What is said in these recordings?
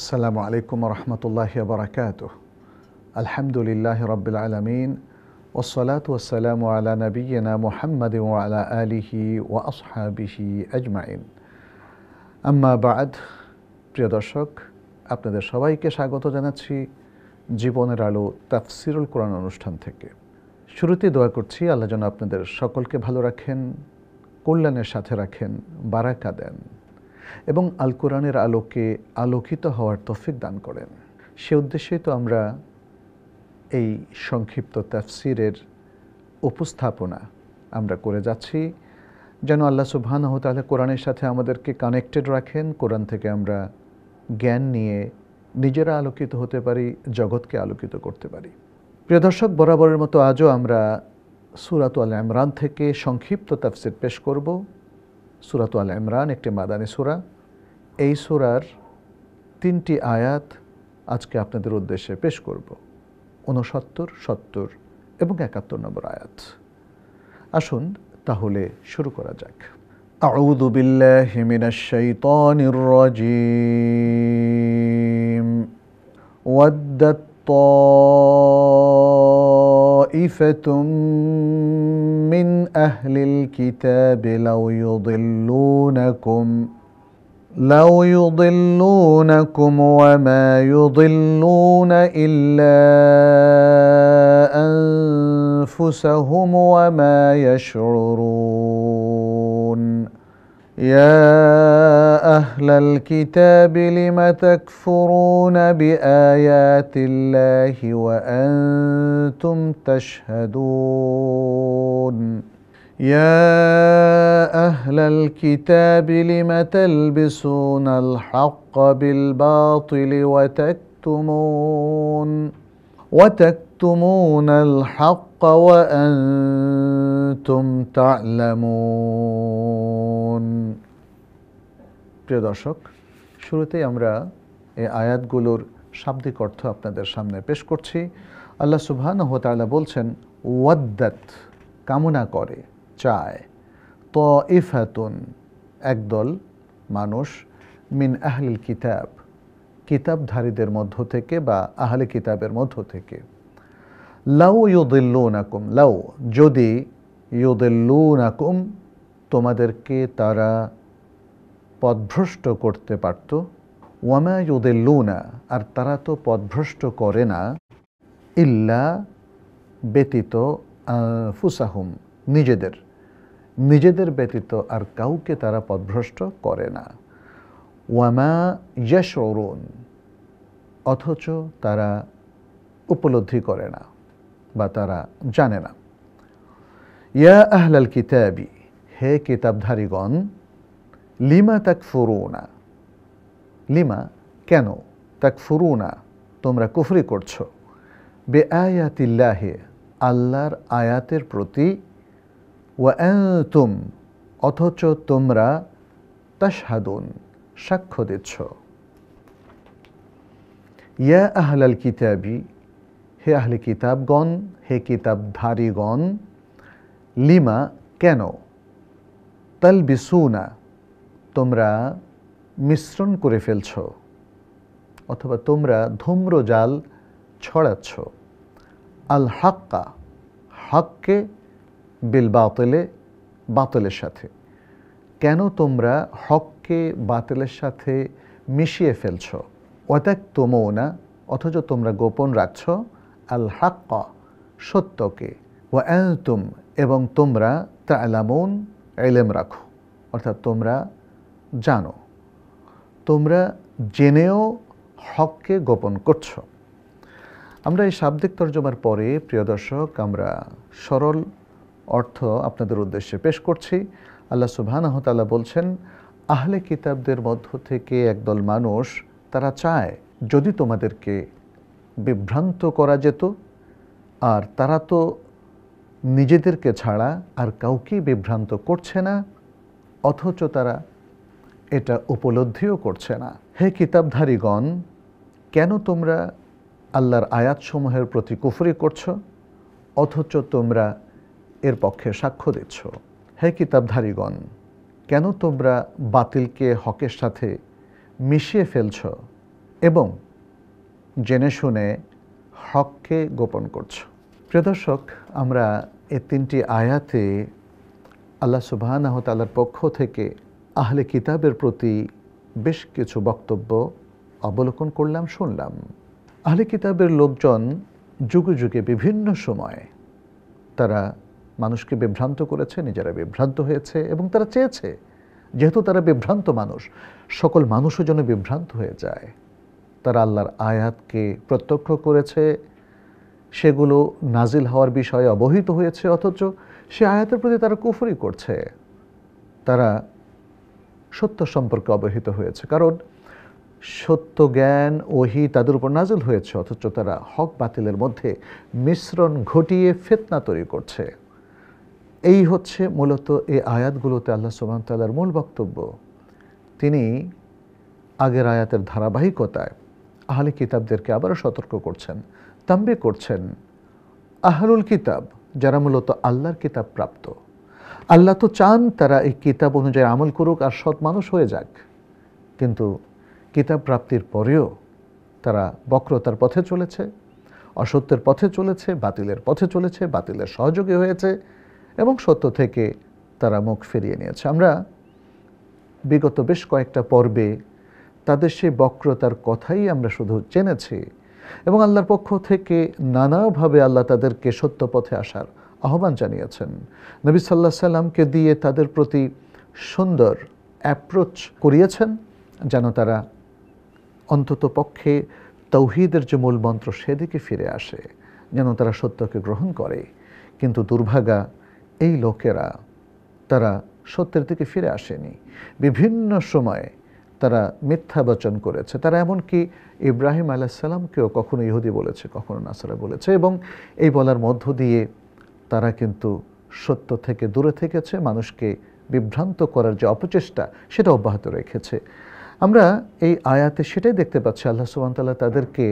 আসসালামু আলাইকুম রহমতুল্লাহি ওয়া বারাকাতুহু। আলহামদুলিল্লাহি রাব্বিল আলামিন ওয়াসসালাতু ওয়াসসালামু আলা নাবিয়্যিনা মুহাম্মাদিন ওয়া আলা আলিহি ওয়া আসহাবিহি আজমাইন। আম্মা বা'দ। প্রিয় দর্শক, আপনাদের সবাইকে স্বাগত জানাচ্ছি জীবনের আলো তাফসিরুল কোরআন অনুষ্ঠান থেকে। শুরুতে দোয়া করছি আল্লাহ যেন আপনাদের সকলকে ভালো রাখেন, কল্যাণের সাথে রাখেন, বারাকা দেন এবং আল কোরআনের আলোকে আলোকিত হওয়ার তৌফিক দান করেন। সে উদ্দেশ্যেই তো আমরা এই সংক্ষিপ্ত তাফসিরের উপস্থাপনা আমরা করে যাচ্ছি, যেন আল্লাহ সুবহানাহু ওয়া তাআলা কোরআনের সাথে আমাদেরকে কানেক্টেড রাখেন, কোরআন থেকে আমরা জ্ঞান নিয়ে নিজেরা আলোকিত হতে পারি, জগৎকে আলোকিত করতে পারি। প্রিয় দর্শক, বরাবরের মতো আজও আমরা সূরাত আল ইমরান থেকে সংক্ষিপ্ত তাফসির পেশ করব। সূরাত আল ইমরান একটি মাদানী সূরা। এই সূরার 3টি আয়াত আজকে আপনাদের উদ্দেশ্যে পেশ করব, 69, 70 এবং 71 নম্বর আয়াত। আসুন তাহলে শুরু করা যাক। আউযু বিল্লাহি মিনাশ শাইতানির রাজীম। ওয়াদ্দাত তাইফাতুম মিন আহলিল কিতাবি লাউ ইউদিল্লুনাকুম ওয়া মা ইউদিল্লুনা ইল্লা আনফুসাহুম ওয়া মা ইয়াশউরুন। ইয়া আহলাল কিতাবি লিমা তাকফুরুনা বিআয়াতিল্লাহি ওয়া আনতুম তাশহাদুন। يا أهل الكتاب لم تلبسون الحق بالباطل وتكتمون الحق وأنتم تعلمون। প্রিয় দর্শক, শুরুতেই আমরা এই আয়াতগুলোর শাব্দিক অর্থ আপনাদের সামনে পেশ করছি। আল্লাহ সুবহানাহু ওয়া তাআলা বলছেন, ওয়াদ্দাত কামনা করে, চায়, তাইফাতুন একদল মানুষ, মিন আহলিল কিতাব কিতাবধারীদের মধ্য থেকে বা আহলে কিতাবের মধ্য থেকে, লাউ ইউদিল্লুনাকুম লাউ যদি, ইউদিল্লুনাকুম তোমাদেরকে তারা পথভ্রষ্ট করতে পারত, ওয়ামা ইউদিল্লুনা আর তারা তো পথভ্রষ্ট করে না, ইল্লা ব্যতীত, আনফুসাহুম নিজেদের ব্যতীত আর কাউকে তারা পথভ্রষ্ট করে না, ওয়ামা ইয়াশউরুন অথচ তারা উপলব্ধি করে না বা তারা জানে না। ইয়া আহলাল কিতাবি হে কিতাবধারীগণ, লিমা তাকফুরুনা লিমা কেন, তাকফুরুনা তোমরা কুফরি করছো, বিআয়াতিল্লাহি আল্লাহর আয়াতের প্রতি, ওয়া আনতুম অথচ তোমরা, তাশহাদুন সাক্ষ্য দিচ্ছ। ইয়া আহলাল কিতাবি হে আহলে কিতাবগণ, হে কিতাবধারীগণ, লিমা কেন, তালবিসুনা তোমরা মিশ্রণ করে ফেলছ অথবা তোমরা ধূম্রজাল ছড়াচ্ছ, আল হাক্কা হককে, বিল বাতিলে বাতিলের সাথে। কেন তোমরা হককে বাতিলের সাথে মিশিয়ে ফেলছ, ওয়াতাকতুমুনা অথচ তোমরা গোপন রাখছ, আল হাক্কা সত্যকে, ওয়া আনতুম এবং তোমরা, তা'লামুন ইলম রাখো অর্থাৎ তোমরা জানো, তোমরা জেনেও হককে গোপন করছো। আমরা এই শাব্দিক তর্জমার পরে প্রিয় দর্শক আমরা সরল অর্থ আপনাদের উদ্দেশ্যে পেশ করছি। আল্লাহ সুবহানাহু ওয়া তাআলা বলছেন, আহলে কিতাবদের মধ্য থেকে একদল মানুষ তারা চায় যদি তোমাদেরকে বিভ্রান্ত করা যেত, আর তারা তো নিজেদেরকে ছাড়া আর কাউকেই বিভ্রান্ত করছে না, অথচ তারা এটা উপলব্ধিও করছে না। হে কিতাবধারীগণ, কেন তোমরা আল্লাহর আয়াতসমূহের প্রতি কুফরি করছো অথচ তোমরা এর পক্ষে সাক্ষ্য দিচ্ছ। হে কিতাবধারীগণ, কেন তোমরা বাতিলকে হকের সাথে মিশিয়ে ফেলছ এবং জেনে শুনে হককে গোপন করছো। প্রিয় দর্শক, আমরা এই 3টি আয়াতে আল্লাহ সুবহানাহু ওয়া তাআলার পক্ষ থেকে আহলে কিতাবের প্রতি বেশ কিছু বক্তব্য অবলোকন করলাম, শুনলাম। আহলে কিতাবের লোকজন যুগে যুগে বিভিন্ন সময়ে তারা মানুষকে বিভ্রান্ত করেছে, নিজেরা বিভ্রান্ত হয়েছে এবং তারা চেয়েছে যেহেতু তারা বিভ্রান্ত মানুষ, সকল মানুষও যেন বিভ্রান্ত হয়ে যায়। তারা আল্লাহর আয়াতকে প্রত্যক্ষ করেছে, সেগুলো নাজিল হওয়ার বিষয়ে অবহিত হয়েছে, অথচ সে আয়াতের প্রতি তারা কুফরি করছে। তারা সত্য সম্পর্কে অবহিত হয়েছে, কারণ সত্য জ্ঞান ওহী তাদের উপর নাজিল হয়েছে, অথচ তারা হক বাতিলের মধ্যে মিশ্রণ ঘটিয়ে ফিতনা তৈরি করছে। এই হচ্ছে মূলত এই আয়াতগুলোতে আল্লাহ সুবহানাহু ওয়া তাআলার মূল বক্তব্য। তিনি আগের আয়াতের ধারাবাহিকতায় আহলে কিতাবদেরকে আবারও সতর্ক করছেন, তাম্বে করছেন। আহলুল কিতাব যারা মূলত আল্লাহর কিতাব প্রাপ্ত, আল্লাহ তো চান তারা এই কিতাব অনুযায়ী আমল করুক আর সৎ মানুষ হয়ে যাক, কিন্তু কিতাব প্রাপ্তির পরেও তারা বক্রতার পথে চলেছে, অসত্যের পথে চলেছে, বাতিলের পথে চলেছে, বাতিলের সহযোগী হয়েছে এবং সত্য থেকে তারা মুখ ফিরিয়ে নিয়েছে। আমরা বিগত বেশ কয়েকটা পর্বে তাদের সেই বক্রতার কথাই আমরা শুধু জেনেছি এবং আল্লাহর পক্ষ থেকে নানাভাবে আল্লাহ তাদেরকে সত্য পথে আসার আহ্বান জানিয়েছেন। নবী সাল্লাল্লাহু আলাইহি সাল্লামকে দিয়ে তাদের প্রতি সুন্দর অ্যাপ্রোচ করিয়েছেন যেন তারা অন্তত পক্ষে তাওহীদের যে মূল মন্ত্র সেদিকে ফিরে আসে, যেন তারা সত্যকে গ্রহণ করে। কিন্তু দুর্ভাগা এই লোকেরা তারা সত্যের দিকে ফিরে আসেনি। বিভিন্ন সময়ে তারা মিথ্যা বচন করেছে। তারা এমনকি ইব্রাহিম আলাইহিস সালামকেও কখনো ইহুদি বলেছে, কখনো নাসারা বলেছে এবং এই বলার মধ্য দিয়ে তারা কিন্তু সত্য থেকে দূরে থেকেছে, মানুষকে বিভ্রান্ত করার যে অপচেষ্টা সেটা অব্যাহত রেখেছে। আমরা এই আয়াতে সেটাই দেখতে পাচ্ছি, আল্লাহ সুবহানাহু ওয়া তাআলা তাদেরকে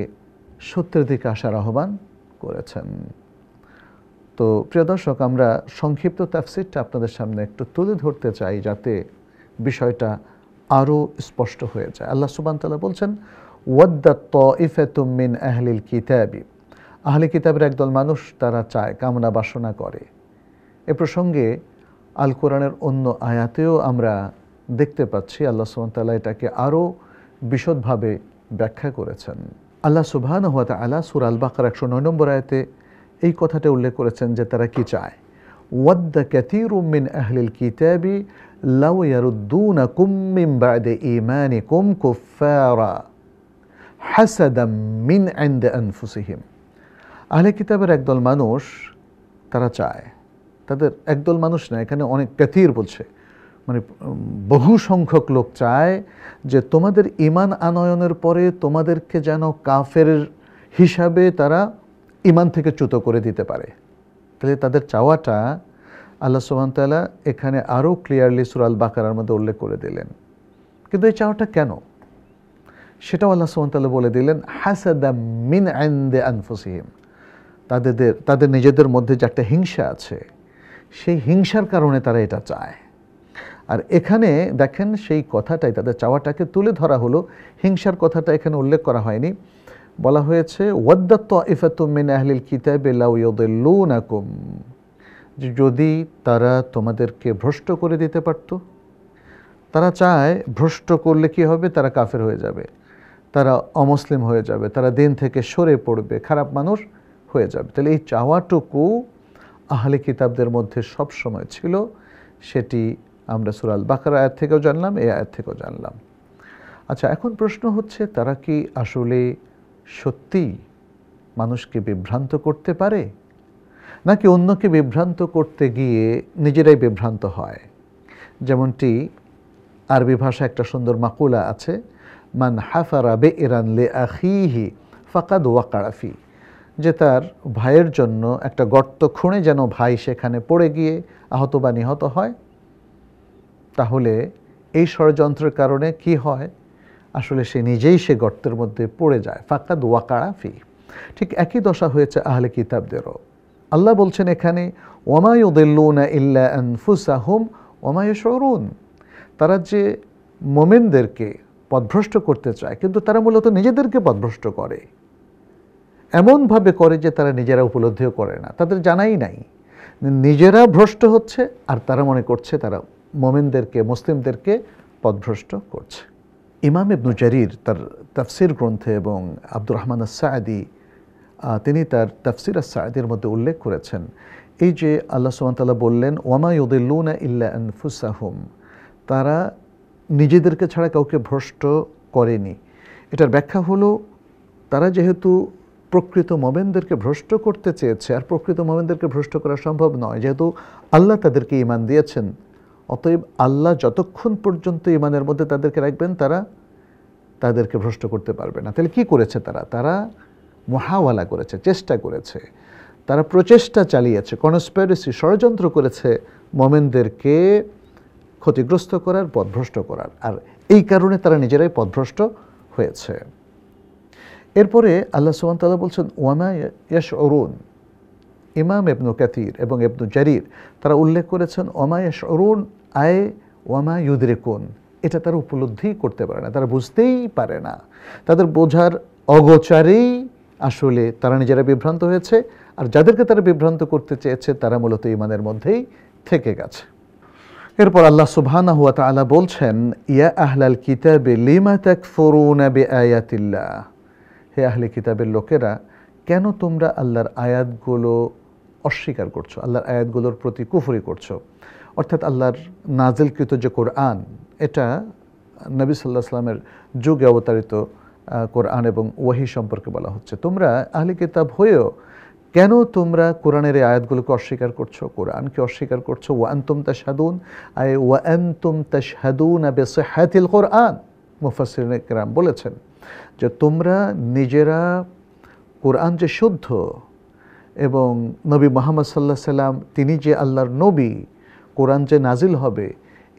সত্যের দিকে আসার আহ্বান করেছেন। তো প্রিয় দর্শক, আমরা সংক্ষিপ্ত তাফসীরটা আপনাদের সামনে একটু তুলে ধরতে চাই যাতে বিষয়টা আরও স্পষ্ট হয়ে যায়। আল্লাহ সুবহানাহু ওয়া তাআলা বলছেন, ওয়াদ্দাত তাইফাতুম মিন আহলিল কিতাবি, আহলে কিতাবের একদল মানুষ তারা চায়, কামনা বাসনা করে। এ প্রসঙ্গে আল কোরআনের অন্য আয়াতেও আমরা দেখতে পাচ্ছি আল্লাহ সুবহানাহু ওয়া তাআলা এটাকে আরও বিশদভাবে ব্যাখ্যা করেছেন। আল্লাহ সুবহানাহু ওয়া তাআলা সূরা আল বাকারা 109 নম্বর আয়াতে এই কথাটা উল্লেখ করেছেন যে তারা কি চায়। ওয়াদ্দা কাসীরুম মিন আহলিল কিতাবি লাউ ইয়ারুদ্দুনাকুম মিন বা'দি ঈমানিকুম কুফারা হাসাদাম মিন ইনদি আনফুসিহিম। আহলে কিতাবের একদল মানুষ তারা চায়, তাদের একদল মানুষ না, এখানে অনেক কাসীর বলছে, মানে বহু সংখ্যক লোক চায় যে তোমাদের ঈমান আনয়নের পরে তোমাদেরকে যেন কাফের হিসাবে তারা ঈমান থেকে চ্যুত করে দিতে পারে। তাহলে তাদের চাওয়াটা আল্লাহ সুবহানাহু ওয়া তাআলা এখানে আরও ক্লিয়ারলি সূরা আল বাকারার মধ্যে উল্লেখ করে দিলেন। কিন্তু এই চাওয়াটা কেন সেটাও আল্লাহ সুবহানাহু ওয়া তাআলা বলে দিলেন, হাসাদাম মিন ইনদি আনফুসিহিম, তাদের নিজেদের মধ্যে যে একটা হিংসা আছে, সেই হিংসার কারণে তারা এটা চায়। আর এখানে দেখেন সেই কথাটাই, তাদের চাওয়াটাকে তুলে ধরা হলো, হিংসার কথাটা এখানে উল্লেখ করা হয়নি। বলা হয়েছে ওয়াদ্দাত তাইফাতুম মিন আহলিল কিতাবি লাউ ইউদিল্লুনাকুম, যদি তারা তোমাদেরকে ভ্রষ্ট করে দিতে পারত। তারা চায় ভ্রষ্ট করলে কি হবে, তারা কাফের হয়ে যাবে, তারা অমুসলিম হয়ে যাবে, তারা দিন থেকে সরে পড়বে, খারাপ মানুষ হয়ে যাবে। তাহলে এই চাওয়াটুকু আহলে কিতাবদের মধ্যে সব সময় ছিল, সেটি আমরা সূরা আল বাকারা আয়াত থেকেও জানলাম, এই আয়াত থেকেও জানলাম। আচ্ছা, এখন প্রশ্ন হচ্ছে তারা কি আসলে সত্যি মানুষকে বিভ্রান্ত করতে পারে, নাকি অন্যকে বিভ্রান্ত করতে গিয়ে নিজেরাই বিভ্রান্ত হয়? যেমনটি আরবি ভাষা একটা সুন্দর মাকুলা আছে, মান হাফারা বি'রান লিআখিহি ফাকাদ ওয়াকা'a ফি, যে তার ভাইয়ের জন্য একটা গর্ত খুঁড়ে যেন ভাই সেখানে পড়ে গিয়ে আহত বা নিহত হয়। তাহলে এই ষড়যন্ত্রের কারণে কি হয়, আসলে সে নিজেই সে গর্তের মধ্যে পড়ে যায়, ফাকাদ ওয়াকা'a ফি। ঠিক একই দশা হয়েছে আহলে কিতাবদেরও। আল্লাহ বলছেন এখানে, ওয়ামা ইউদিল্লুনা ইল্লা আনফুসাহুম ওয়ামা ইয়াশউরুন, তারা যে মুমিনদেরকে পথভ্রষ্ট করতে চায়, কিন্তু তারা মূলত নিজেদেরকে পথভ্রষ্ট করে, এমনভাবে করে যে তারা নিজেরা উপলব্ধিও করে না, তাদের জানাই নাই নিজেরা ভ্রষ্ট হচ্ছে, আর তারা মনে করছে তারা মুমিনদেরকে, মুসলিমদেরকে পথভ্রষ্ট করছে। ইমাম ইবনু জারির তার তাফসির গ্রন্থে এবং আব্দুর রহমান আস-সাঈদী তিনি তার তাফসির আস-সাঈদীর মধ্যে উল্লেখ করেছেন, এই যে আল্লাহ সুবহানাহু ওয়া তাআলা বললেন ওয়ামা ইউদিল্লুনা ইল্লা আনফুসাহুম, তারা নিজেদেরকে ছাড়া কাউকে ভ্রষ্ট করেনি। এটার ব্যাখ্যা হলো তারা যেহেতু প্রকৃত মুমিনদেরকে ভ্রষ্ট করতে চেয়েছে, আর প্রকৃত মুমিনদেরকে ভ্রষ্ট করা সম্ভব নয়, যেহেতু আল্লাহ তাদেরকে ঈমান দিয়েছেন, অতএব আল্লাহ যতক্ষণ পর্যন্ত ঈমানের মধ্যে তাদেরকে রাখবেন তারা তাদেরকে ভ্রষ্ট করতে পারবে না। তাহলে কি করেছে তারা মুহাওয়ালা করেছে, চেষ্টা করেছে, তারা প্রচেষ্টা চালিয়েছে, কনস্পিরেসি, ষড়যন্ত্র করেছে মুমিনদেরকে ক্ষতিগ্রস্ত করার, পথভ্রষ্ট করার, আর এই কারণে তারা নিজেরাই পথভ্রষ্ট হয়েছে। এরপরে আল্লাহ সুবহানাহু ওয়া তাআলা বলছেন ওয়ামা ইয়াশউরুন। ইমাম ইবনু কাসির এবং ইবনু জারির তারা উল্লেখ করেছেন ওয়ামা ইয়াশউরুন আয় ওয়ামা ইউদরিকুন, এটা তারা উপলব্ধি করতে পারে না, তারা বুঝতেই পারে না, তাদের বোঝার অগোচরেই আসলে তারা নিজেরা বিভ্রান্ত হয়েছে, আর যাদেরকে তারা বিভ্রান্ত করতে চেয়েছে তারা মূলত ঈমানের মধ্যেই থেকে গেছে। এরপর আল্লাহ সুবহানাহু ওয়া তাআলা বলছেন ইয়া আহলাল কিতাবি লিমা তাকফুরুনা বিআয়াতিল্লাহ, হে আহলে কিতাবের লোকেরা, কেন তোমরা আল্লাহর আয়াতগুলো অস্বীকার করছো, আল্লাহর আয়াতগুলোর প্রতি কুফরি করছো। অর্থাৎ আল্লাহর নাজিলকৃত যে কোরআন, এটা নবী সাল্লাল্লাহু আলাইহি ওয়াসাল্লামের যুগে অবতারিত কোরআন এবং ওয়াহি সম্পর্কে বলা হচ্ছে। তোমরা আহলে কিতাব হয়েও কেন তোমরা কোরআনের এই আয়াতগুলোকে অস্বীকার করছো, কোরআনকে অস্বীকার করছো। ওয়া আনতুম তাশহাদুন আয় ওয়া আনতুম তাশহাদুনা বিসিহহাতিল কোরআন, মুফাসসিরিন কিরাম বলেছেন যে তোমরা নিজেরা কোরআন যে শুদ্ধ এবং নবী মুহাম্মদ সাল্লাল্লাহু আলাইহি সাল্লাম তিনি যে আল্লাহর নবী, কোরআন যে নাজিল হবে,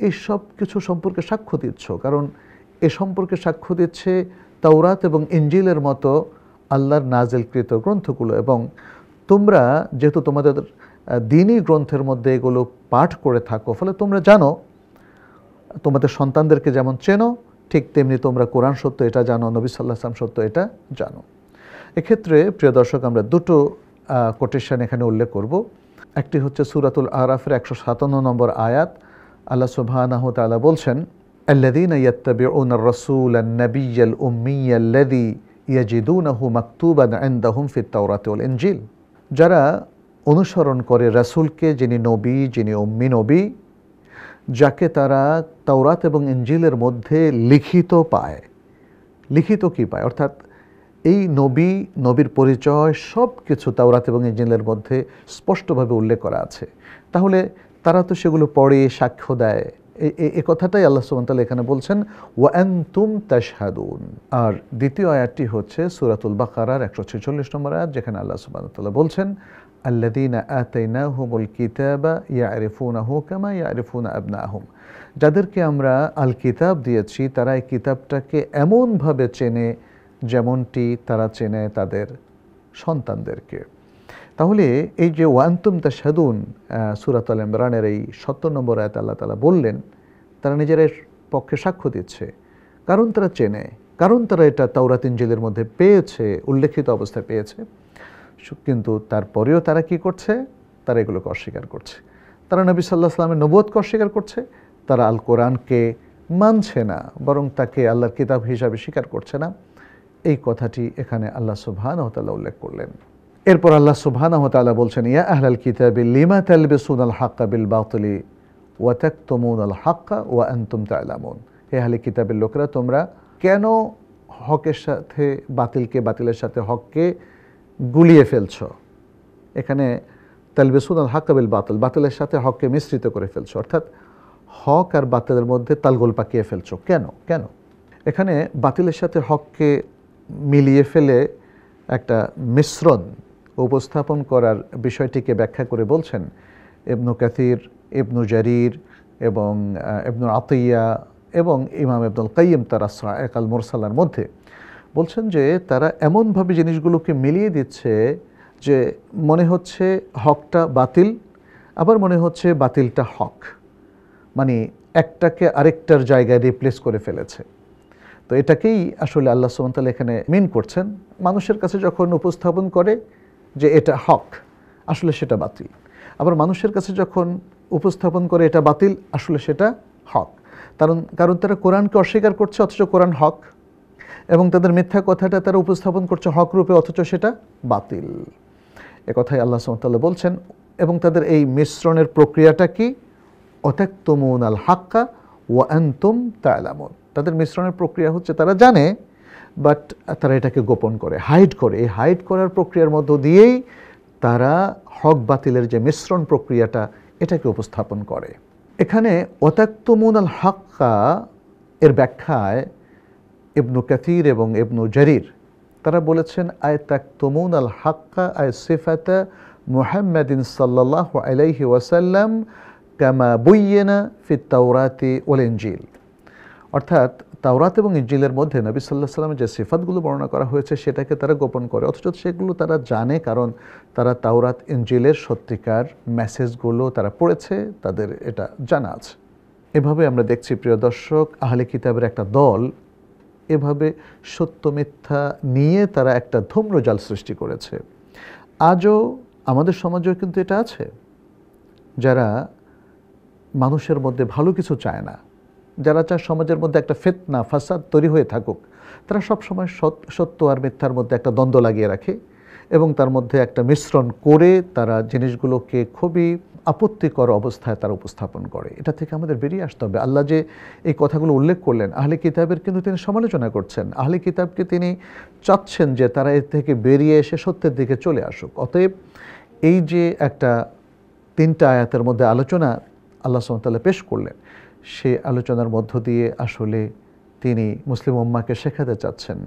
এই সব কিছু সম্পর্কে সাক্ষ্য দিচ্ছ, কারণ এ সম্পর্কে সাক্ষ্য দিচ্ছে তাওরাত এবং ইনজিলের মতো আল্লাহর নাজিলকৃত গ্রন্থগুলো, এবং তোমরা যেহেতু তোমাদের দ্বীনি গ্রন্থের মধ্যে এগুলো পাঠ করে থাকো, ফলে তোমরা জানো, তোমাদের সন্তানদেরকে যেমন চেনো ঠিক তেমনি তোমরা কোরআন সত্য এটা জানো, নবী সাল্লাল্লাহু আলাইহি ওয়াসাল্লাম সত্য এটা জানো। এক্ষেত্রে প্রিয় দর্শক আমরা দুটো কোটেশন এখানে উল্লেখ করব। একটি হচ্ছে সূরাতুল আরাফের 157 নম্বর আয়াত, আল্লাহ সুবহানাহু ওয়া তাআলা বলছেন আল্লাযীনা ইয়াত্তাবিউনা আর-রাসূলা আন-নাবিয়্যা আল-উম্মিয়্যা আল্লাযী ইয়াজিদুনাহু মাকতুবান ইনদাহুম ফিত-তাওরাতি ওয়াল ইনজিল, যারা অনুসরণ করে রাসূলকে, যিনি নবী, যিনি উম্মি নবী, যাকে তারা তাওরাত এবং ইনজিলের মধ্যে লিখিত পায়। লিখিত কি পায়? অর্থাৎ এই নবীর পরিচয় সব কিছু তাওরাত এবং ইনজিলের মধ্যে স্পষ্টভাবে উল্লেখ করা আছে। তাহলে তারা তো সেগুলো পড়ে সাক্ষ্য দেয়। এই কথাটাই আল্লাহ সুবহানাহু ওয়া তাআলা এখানে বলছেন ওয়া আনতুম তাশহাদুন। আর দ্বিতীয় আয়াতটি হচ্ছে সূরাতুল বাকারার 146 নম্বর আয়াত, যেখানে আল্লাহ সুবহানাহু ওয়া তাআলা বলছেন আল্লাযীনা আতাইনাহুমুল কিতাবা ইয়ারিফুনাহু কামা ইয়ারিফুনা আবনাহুম, যাদেরকে আমরা আল কিতাব দিয়েছি তারা এই কিতাবটাকে এমনভাবে চেনে যেমনটি তারা চেনে তাদের সন্তানদেরকে। তাহলে এই যে ওয়ান্তুম তাশহাদুন সূরাত আল ইমরানের এই 70 নম্বর আয়াত আল্লাহ তাআলা বললেন তারা নিজেদের পক্ষে সাক্ষ্য দিচ্ছে, কারণ তারা চেনে, কারণ তারা এটা তাওরাত ইনজিলের মধ্যে পেয়েছে, উল্লেখিত অবস্থায় পেয়েছে। কিন্তু তারপরেও তারা কি করছে? তারা এগুলোকে অস্বীকার করছে। তারা নবী সাল্লাল্লাহু আলাইহি ওয়াসাল্লামের নবুয়তকে অস্বীকার করছে, তারা আল কোরআনকে মানছে না, বরং তাকে আল্লাহর কিতাব হিসাবে স্বীকার করছে না। এই কথাটি এখানে আল্লাহ সুবহানাহু ওয়া তাআলা উল্লেখ করলেন। এরপর আল্লাহ সুবহানাহু ওয়া তাআলা বলছেন ইয়া আহলাল কিতাবি লিমা তালবিসুনাল হাক্কা বিল বাতিলি ওয়া তাকতুমুনাল হাক্কা ওয়া আনতুম তা'লামুন, হে আহলে কিতাবের লোকেরা, তোমরা কেন হকের সাথে বাতিলকে, বাতিলের সাথে হককে গুলিয়ে ফেলছো। এখানে তালবিসুনাল হাক্কা বিল বাতিল, বাতিলের সাথে হককে মিশ্রিত করে ফেলছো, অর্থাৎ হক আর বাতিলের মধ্যে তালগোল পাকিয়ে ফেলছো। কেন? এখানে বাতিলের সাথে হককে মিলিয়ে ফেলে একটা মিশ্রণ উপস্থাপন করার বিষয়টিকে ব্যাখ্যা করে বলছেন ইবনু কাসির, ইবনু জারির এবং ইবনু আতিয়া এবং ইমাম ইবনুল কাইয়িম তার আস-সাওয়াইক আল মুরসালার মধ্যে বলছেন যে তারা এমনভাবে জিনিসগুলোকে মিলিয়ে দিচ্ছে যে মনে হচ্ছে হকটা বাতিল, আবার মনে হচ্ছে বাতিলটা হক, মানে একটাকে আরেকটার জায়গায় রিপ্লেস করে ফেলেছে। তো এটাকেই আসলে আল্লাহ সুবহানাহু ওয়া তাআলা এখানে মিন করছেন। মানুষের কাছে যখন উপস্থাপন করে যে এটা হক, আসলে সেটা বাতিল। আবার মানুষের কাছে যখন উপস্থাপন করে এটা বাতিল, আসলে সেটা হক। কারণ তারা কোরআনকে অস্বীকার করছে অথচ কোরআন হক, এবং তাদের মিথ্যা কথাটা তারা উপস্থাপন করছে হক রূপে অথচ সেটা বাতিল। একথাই আল্লাহ সুবহানাহু ওয়া তাআলা বলছেন। এবং তাদের এই মিশ্রণের প্রক্রিয়াটা কি? অতাকতুমুনাল হাক্কা ওয়া আনতুম তা'লামুন। তাদের মিশ্রণের প্রক্রিয়া হচ্ছে তারা জানে, বাট তারা এটাকে গোপন করে, হাইড করে। এই হাইড করার প্রক্রিয়ার মধ্য দিয়েই তারা হক বাতিলের যে মিশ্রণ প্রক্রিয়াটা, এটাকে উপস্থাপন করে। এখানে ওয়াতাকতুমুনাল হাক্কা এর ব্যাখ্যায় ইবনু কাসির এবং ইবনু জারির তারা বলেছেন, আয়াতাকতুমুনাল হাক্কা আয় সিফাতা মুহাম্মাদিন সাল্লাল্লাহু আলাইহি ওয়াসাল্লাম কামা বুয়্যিনা ফিত তাওরাতি ওয়াল ইনজিল। অর্থাৎ তাওরাত এবং ইনজিলের মধ্যে নবী সাল্লাল্লাহু আলাইহি ওয়াসাল্লামের যে সিফাতগুলো বর্ণনা করা হয়েছে সেটাকে তারা গোপন করে, অথচ সেগুলো তারা জানে, কারণ তারা তাওরাত ইনজিলের সত্যিকার মেসেজগুলো তারা পড়েছে, তাদের এটা জানা আছে। এভাবে আমরা দেখছি প্রিয় দর্শক, আহলে কিতাবের একটা দল এভাবে সত্য মিথ্যা নিয়ে তারা একটা ধূম্রজাল সৃষ্টি করেছে। আজও আমাদের সমাজেও কিন্তু এটা আছে, যারা মানুষের মধ্যে ভালো কিছু চায় না, যারা চায় সমাজের মধ্যে একটা ফিতনা ফাসাদ তৈরি হয়ে থাকুক, তারা সবসময় সত্য আর মিথ্যার মধ্যে একটা দ্বন্দ্ব লাগিয়ে রাখে এবং তার মধ্যে একটা মিশ্রণ করে তারা জিনিসগুলোকে খুবই আপত্তিকর অবস্থায় তারা উপস্থাপন করে। এটা থেকে আমাদের বেরিয়ে আসতে হবে। আল্লাহ যে এই কথাগুলো উল্লেখ করলেন আহলে কিতাবের, কিন্তু তিনি সমালোচনা করছেন। আহলে কিতাবকে তিনি চাচ্ছেন যে তারা এর থেকে বেরিয়ে এসে সত্যের দিকে চলে আসুক। অতএব এই যে একটা 3টা আয়াতের মধ্যে আলোচনা আল্লাহ সুবহানাহু ওয়া তাআলা পেশ করলেন, সে আলোচনার মধ্য দিয়ে আসলে তিনি মুসলিম উম্মাহকে শেখাতে চাচ্ছেন।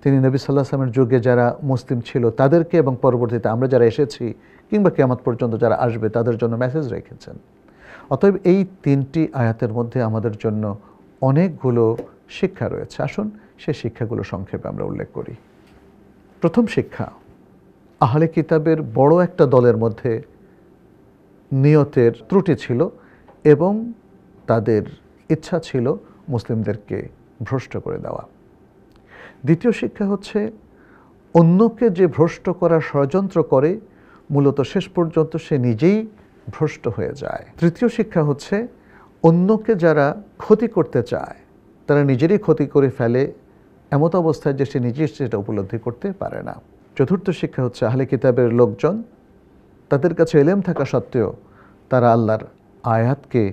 তিনি নবী সাল্লাল্লাহু আলাইহি ওয়াসাল্লামের যুগে যারা মুসলিম ছিল তাদেরকে এবং পরবর্তীতে আমরা যারা এসেছি কিংবা কিয়ামত পর্যন্ত যারা আসবে তাদের জন্য মেসেজ রেখেছেন। অতএব এই 3টি আয়াতের মধ্যে আমাদের জন্য অনেকগুলো শিক্ষা রয়েছে। আসুন সেই শিক্ষাগুলো সংক্ষেপে আমরা উল্লেখ করি। প্রথম শিক্ষা, আহলে কিতাবের বড় একটা দলের মধ্যে নিয়তের ত্রুটি ছিল এবং তাদের ইচ্ছা ছিল মুসলিমদেরকে ভ্রষ্ট করে দেওয়া। দ্বিতীয় শিক্ষা হচ্ছে, অন্যকে যে ভ্রষ্ট করার ষড়যন্ত্র করে মূলত শেষ পর্যন্ত সে নিজেই ভ্রষ্ট হয়ে যায়। তৃতীয় শিক্ষা হচ্ছে, অন্যকে যারা ক্ষতি করতে চায় তারা নিজেরই ক্ষতি করে ফেলে এমত অবস্থায় যে সে নিজেই সেটা উপলব্ধি করতে পারে না। চতুর্থ শিক্ষা হচ্ছে, আহলে কিতাবের লোকজন তাদের কাছে ইলম থাকা সত্ত্বেও তারা আল্লাহর আয়াতকে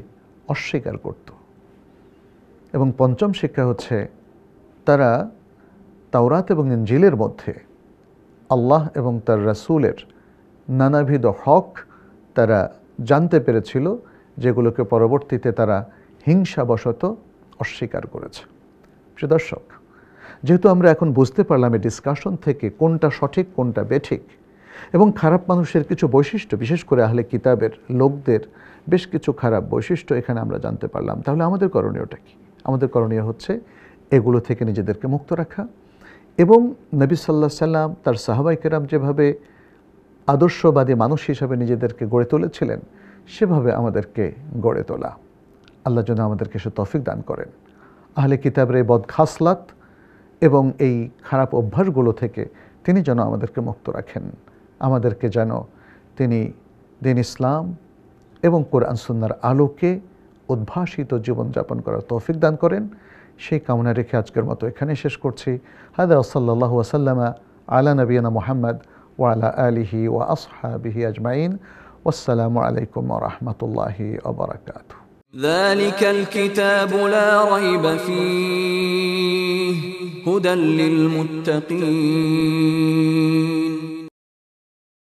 অস্বীকার করত। এবং পঞ্চম শিক্ষা হচ্ছে, তারা তাওরাত এবং ইনজিলের মধ্যে আল্লাহ এবং তার রাসূলের নানাবিধ হক তারা জানতে পেরেছিল, যেগুলোকে পরবর্তীতে তারা হিংসাবশত অস্বীকার করেছে। প্রিয় দর্শক, যেহেতু আমরা এখন বুঝতে পারলাম এই ডিসকাশন থেকে কোনটা সঠিক কোনটা বেঠিক, এবং খারাপ মানুষের কিছু বৈশিষ্ট্য, বিশেষ করে আহলে কিতাবের লোকদের বেশ কিছু খারাপ বৈশিষ্ট্য এখানে আমরা জানতে পারলাম, তাহলে আমাদের করণীয়টা কি? আমাদের করণীয় হচ্ছে এগুলো থেকে নিজেদেরকে মুক্ত রাখা এবং নবী সাল্লাল্লাহু আলাইহি সাল্লাম তার সাহাবায়ে কেরাম যেভাবে আদর্শবাদী মানুষ হিসাবে নিজেদেরকে গড়ে তুলেছিলেন সেভাবে আমাদেরকে গড়ে তোলা। আল্লাহ যেন আমাদেরকে সে তৌফিক দান করেন। আহলে কিতাবের এই বদখাসলাত এবং এই খারাপ অভ্যাসগুলো থেকে তিনি যেন আমাদেরকে মুক্ত রাখেন, আমাদেরকে যেন তিনি দ্বীন ইসলাম এবং কোরআন সুন্নাহর আলোকে উদ্ভাসিত জীবনযাপন করার তৌফিক দান করেন। সেই কামনা রেখে আজকের মতো এখানে শেষ করছি। হাদা সাল্লাল্লাহু ওয়া সাল্লামা আলা নবিয়িনা মুহাম্মদ ওয়া আলা আলিহি ওয়া আসহাবিহি আজমাইন। ওয়াসসালামু আলাইকুম ওয়া রাহমাতুল্লাহি ওয়া বারাকাতুহু। ذلك الكتاب لا ريب فيه هدى للمتقين